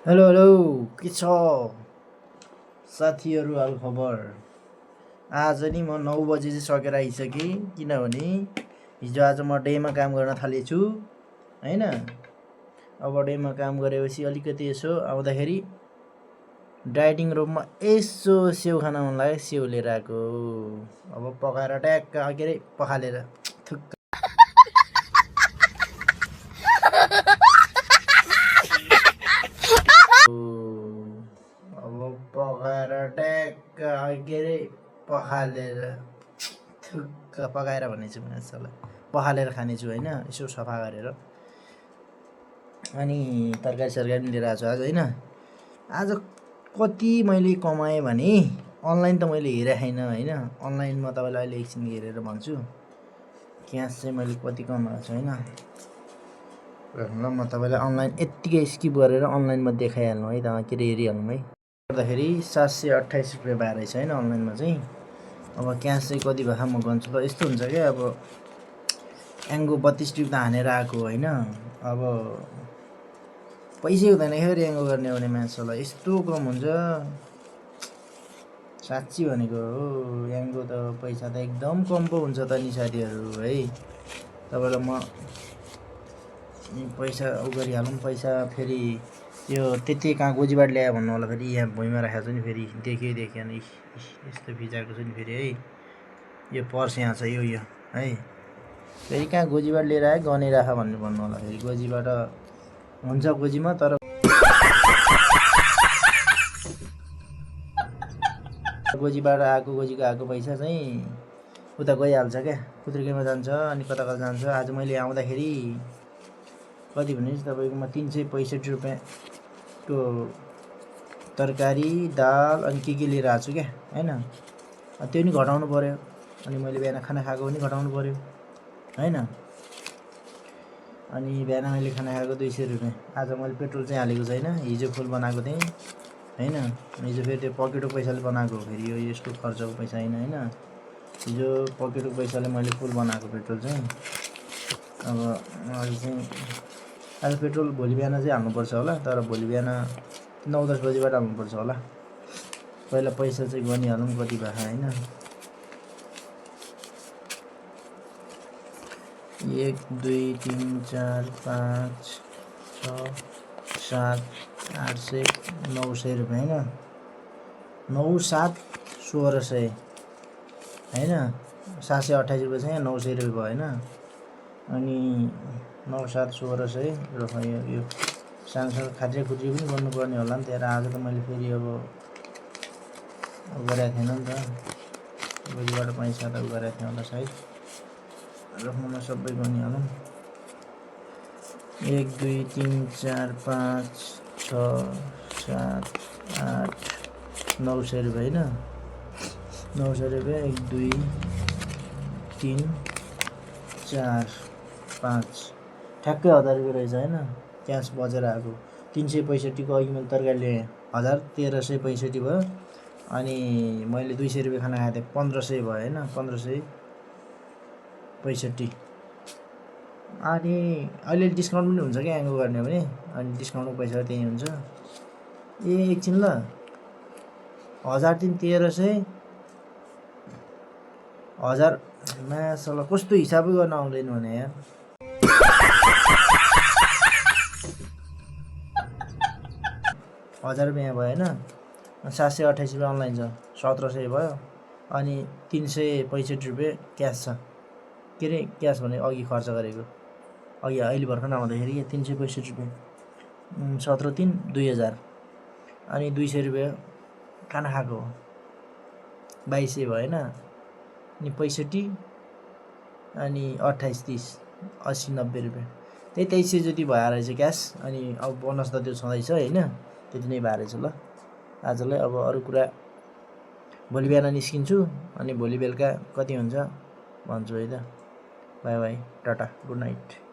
Hello hello के छ साथीहरू हालखबर। आज नि म 9 बजे चाहिँ सकेर आइसकेँ, किनभने हिजो आज म डेमा काम गर्न थालेछु हैन। अब डेमा काम गरेपछि अलिकति यसो आउँदाखेरि डाइटिङ रुममा यसो स्याउ खान मन लाग्यो, स्याउ लिएर आएको। अब पकाएर ट्याक्क के अरे पखालेर थुक्क अब पकाएर ट्याक्क के अरे पखालेर थुक्क पकाएर भनेछु मान्छेलाई पखालेर खानेछु होइन, यसो सफा गरेर। अनि तरकारी सरकारी पनि लिएर आएको छु आज होइन। आज कति मैले कमाएँ भने अनलाइन त मैले हेरेको छैन होइन। अनलाइनमा तपाईँलाई अहिले एकछिन हेरेर भन्छु क्यास चाहिँ मैले कति कमाएको छु होइन। ल म तपाईँलाई अनलाइन यत्तिकै स्किप गरेर अनलाइनमा देखाइहाल्नु है त, के अरे हेरिहाल्नु है। गर्दाखेरि 728 रुपियाँ भए रहेछ होइन अनलाइनमा चाहिँ। अब क्यास चाहिँ कति भयो म गन्छु ल। यस्तो हुन्छ क्या, अब एङ्गो 32 टिप त हानेर आएको होइन। अब पैसै हुँदैन फेरि एङ्गो गर्ने भने मान्छेलाई यस्तो कम हुन्छ साँच्ची भनेको हो। एङ्गो त पैसा त एकदम कम पो हुन्छ त नि साथीहरू है। तपाईँलाई म पैसा उ गरिहालौँ। पैसा फेरि यो त्यति कहाँ गोजीबाट ल्यायो भन्नु होला। फेरि यहाँ भुइँमा राखेको छु नि, फेरि देखियो देखिएन यस्तो भिजाएको छु नि फेरि है। यो पर्स यहाँ छ यो है। फेरि कहाँ गोजीबाट लिएर आयो गनै राख भन्नु होला। फेरि गोजीबाट हुन्छ गोजीमा, तर गोजीबाट आएको गोजीको आएको पैसा चाहिँ उता गइहाल्छ क्या, खुत्रुकेमा जान्छ अनि कता कता जान्छ। आज मैले आउँदाखेरि कति भनेपछि तपाईँकोमा 365 रुपियाँको तरकारी दाल अनि के लिएर आएको छु क्या होइन। त्यो नि घटाउनु पऱ्यो। अनि मैले बिहान खाना खाएको पनि घटाउनु पऱ्यो होइन। अनि बिहान मैले खाना खाएको 200 रुपियाँ। आज मैले पेट्रोल चाहिँ हालेको छैन, हिजो फुल बनाएको थिएँ होइन। हिजो फेरि त्यो पकेटको पैसाले बनाएको, फेरि यो यस्तो खर्चको पैसा होइन होइन। हिजो पकेटको पैसाले मैले फुल बनाएको पेट्रोल चाहिँ। अब अहिले चाहिँ आज पेट्रोल भोलि बिहान चाहिँ हाल्नुपर्छ होला, तर भोलि बिहान 9-10 बजीबाट हाल्नुपर्छ होला। पहिला पैसा चाहिँ गनिहालौँ कति भयो होइन। 1 2 3 4 5 6 7 800 900 रुपियाँ होइन। 9 7 1600 होइन। 728 रुपियाँ छ यहाँ, 900 रुपियाँ भयो होइन। अनि 9 7 1600 र यो सानो सानो खाद्य खुद्री पनि गर्नुपर्ने होला नि त। आज त मैले फेरि अब गरेको थिएन नि त, गोजीबाट पैसा त गरेको थिएँ होला सायद। रकममा सबै गनिहालौँ। 1 2 3 4 5 6 7 8 900 रुपियाँ होइन। 900 रुपियाँ 1 2 3 4 5 ठ्याक्कै 1000 रुपियाँ रहेछ होइन। क्यास बजेर आएको 365 को अघि मैले तरकारी ल्याएँ 1365 भयो। अनि मैले 200 रुपियाँ खाना खाएको थिएँ 1500 भयो होइन। 1565। अनि अहिले डिस्काउन्ट पनि हुन्छ क्या एङ्गो गर्ने भने। अनि डिस्काउन्टको पैसा त्यही हुन्छ। ए एकछिन ल, 1000 3 1300 1000 मासला कस्तो हिसाबै गर्न आउँदैन भने यार। 1000 रुपियाँ भयो होइन। 728 रुपियाँ अनलाइन छ, 1700 भयो। अनि 365 रुपियाँ क्यास छ। के अरे क्यास भने अघि खर्च गरेको, अघि अहिले भर्खर आउँदाखेरि 365 रुपियाँ 17 3 2000। अनि 200 रुपियाँ खाना खाएको 2200 भयो होइन। अनि 65 अनि 28 30 80 90 रुपियाँ त्यही 2300 जति भएर रहेछ क्यास। अनि अब बोनस त त्यो छँदैछ होइन। त्यति नै भएर रहेछ ल आजलाई। अब अरू कुरा भोलि बिहान निस्किन्छु, अनि भोलि बेलुका कति हुन्छ भन्छु है त। By by tata good night.